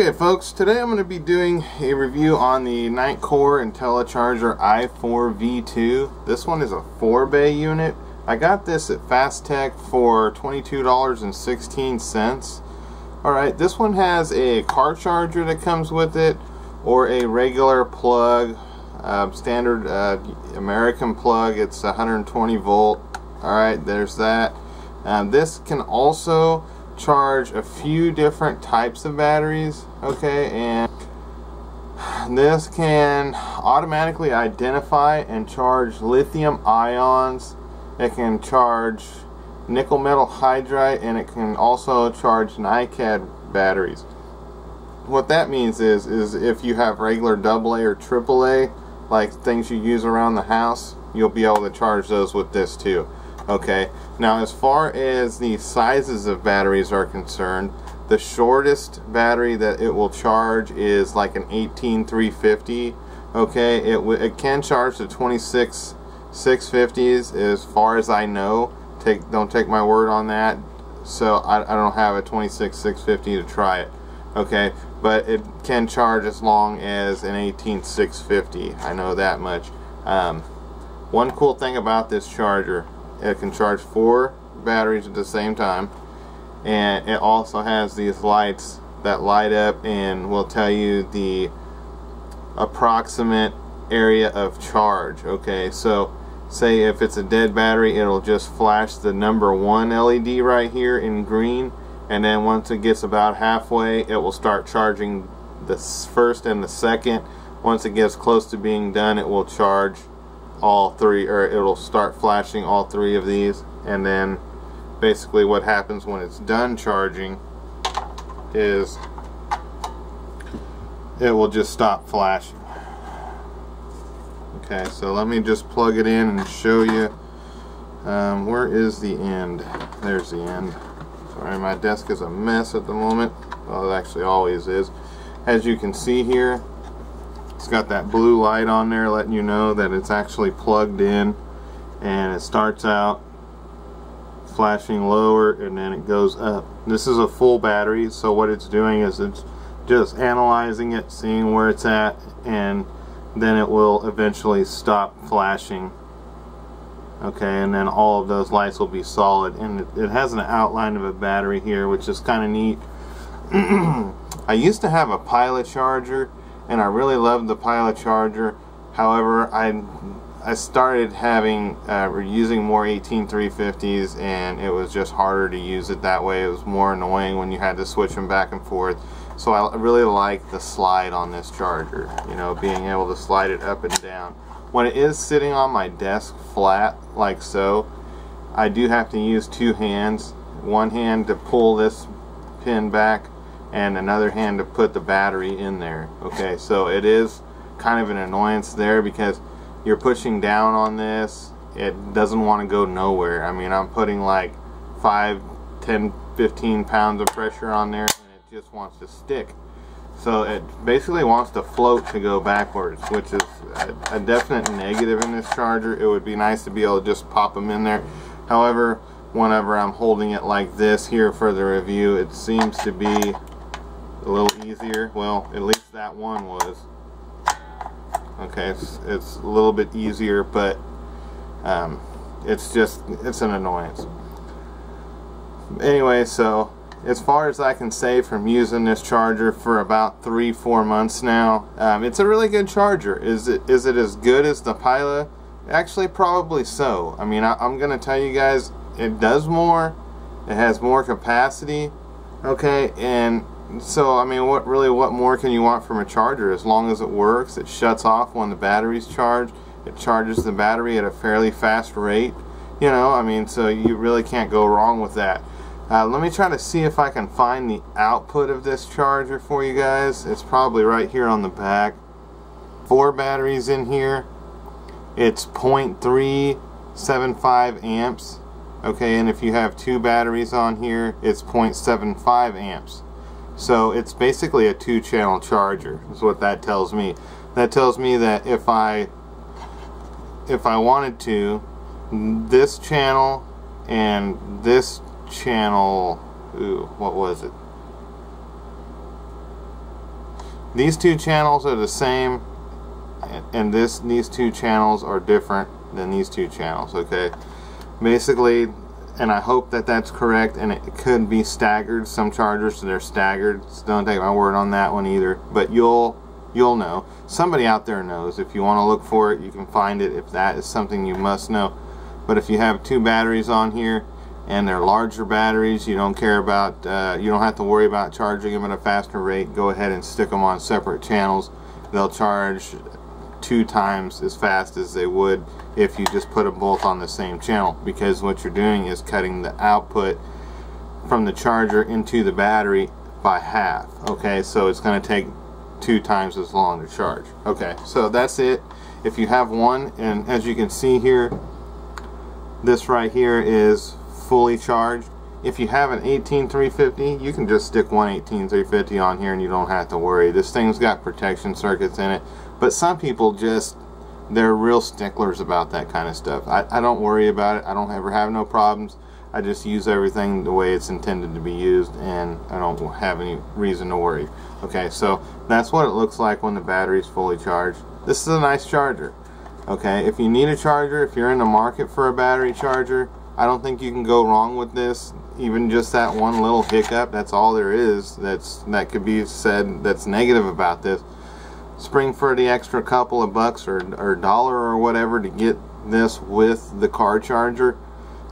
Okay folks, today I'm going to be doing a review on the NiteCore Intellicharger i4V2. This one is a 4-bay unit. I got this at Fast Tech for $22.16. Alright, this one has a car charger that comes with it, or a regular plug, standard American plug. It's 120 volt. Alright, there's that. This can also charge a few different types of batteries, okay, and this can automatically identify and charge lithium ions. It can charge nickel metal hydride, and it can also charge NiCad batteries. What that means is if you have regular AA or AAA, like things you use around the house, you'll be able to charge those with this too. Okay, now as far as the sizes of batteries are concerned, the shortest battery that it will charge is like an 18350. Okay, it can charge the 26650s as far as I know. Don't take my word on that. So I don't have a 26650 to try it. Okay, but it can charge as long as an 18650. I know that much. One cool thing about this charger, it can charge 4 batteries at the same time, and it also has these lights that light up and will tell you the approximate area of charge. Okay, so say if it's a dead battery, it'll just flash the number 1 LED right here in green, and then once it gets about halfway, it will start charging the first and the second. Once it gets close to being done, it will charge all 3, or it'll start flashing all 3 of these, and then basically what happens when it's done charging is it will just stop flashing. Okay, so let me just plug it in and show you. Where is the end? There's the end. Sorry, my desk is a mess at the moment. Well, it actually always is. As you can see here, it's got that blue light on there letting you know that it's actually plugged in, and it starts out flashing lower and then it goes up. This is a full battery, so what it's doing is it's just analyzing it, seeing where it's at, and then it will eventually stop flashing. Okay, and then all of those lights will be solid, and it has an outline of a battery here, which is kind of neat. I used to have a pilot charger, and I really loved the pilot charger. However, I started having using more 18350s, and it was just harder to use it that way. It was more annoying when you had to switch them back and forth. So I really like the slide on this charger, you know, being able to slide it up and down. When it is sitting on my desk flat like so, I do have to use 2 hands. One hand to pull this pin back, and another hand to put the battery in there. Okay, so it is kind of an annoyance there because you're pushing down on this, it doesn't want to go nowhere. I mean, I'm putting like 5, 10, 15 pounds of pressure on there, and it just wants to stick. So it basically wants to float to go backwards, which is a definite negative in this charger. It would be nice to be able to just pop them in there. However, whenever I'm holding it like this here for the review, it seems to be a little easier. Well, at least that one was. Okay, it's a little bit easier, but it's an annoyance. Anyway, so as far as I can say from using this charger for about 3-4 months now, it's a really good charger. Is it as good as the Pilot? Actually, probably so. I mean, I'm gonna tell you guys, it does more, it has more capacity, okay, and so I mean, what more can you want from a charger? As long as it works, it shuts off when the battery's charged, it charges the battery at a fairly fast rate, you know, I mean, so you really can't go wrong with that. Let me try to see if I can find the output of this charger for you guys. It's probably right here on the back. 4 batteries in here. It's 0.375 amps. Okay, and if you have 2 batteries on here, it's 0.75 amps. So it's basically a 2-channel charger, is what that tells me. That tells me that if I wanted to, this channel and this channel, what was it? these two channels are the same, and these two channels are different than these two channels, okay? Basically, and I hope that that's correct, and it could be staggered. Some chargers, they're staggered, so don't take my word on that one either, but you'll know. Somebody out there knows. If you want to look for it, you can find it if that is something you must know. But if you have two batteries on here and they're larger batteries, you don't care about, you don't have to worry about charging them at a faster rate, go ahead and stick them on separate channels. They'll charge 2 times as fast as they would if you just put them both on the same channel, because what you're doing is cutting the output from the charger into the battery by half. Okay, so it's going to take 2 times as long to charge. Okay, so that's it. If you have one, and as you can see here, this right here is fully charged. If you have an 18350, you can just stick one 18350 on here and you don't have to worry. This thing's got protection circuits in it, but some people just, they're real sticklers about that kind of stuff. I don't worry about it. I don't ever have no problems. I just use everything the way it's intended to be used, and I don't have any reason to worry. Okay, so that's what it looks like when the battery's fully charged. This is a nice charger. Okay, if you need a charger, if you're in the market for a battery charger, I don't think you can go wrong with this. Even just that one little hiccup, that's all there is that could be said that's negative about this. Spring for the extra couple of bucks or dollar or whatever to get this with the car charger.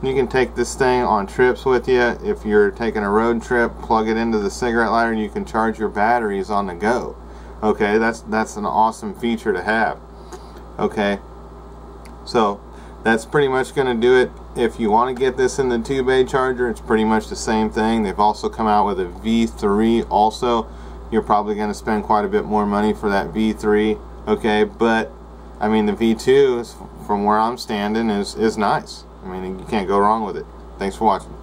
You can take this thing on trips with you. If you're taking a road trip, plug it into the cigarette lighter and you can charge your batteries on the go. Okay, that's an awesome feature to have. Okay, so that's pretty much going to do it. If you want to get this in the 2-bay charger, it's pretty much the same thing. They've also come out with a V3 also. You're probably going to spend quite a bit more money for that V3. Okay, but I mean the V2 is, from where I'm standing, is nice. I mean, you can't go wrong with it. Thanks for watching.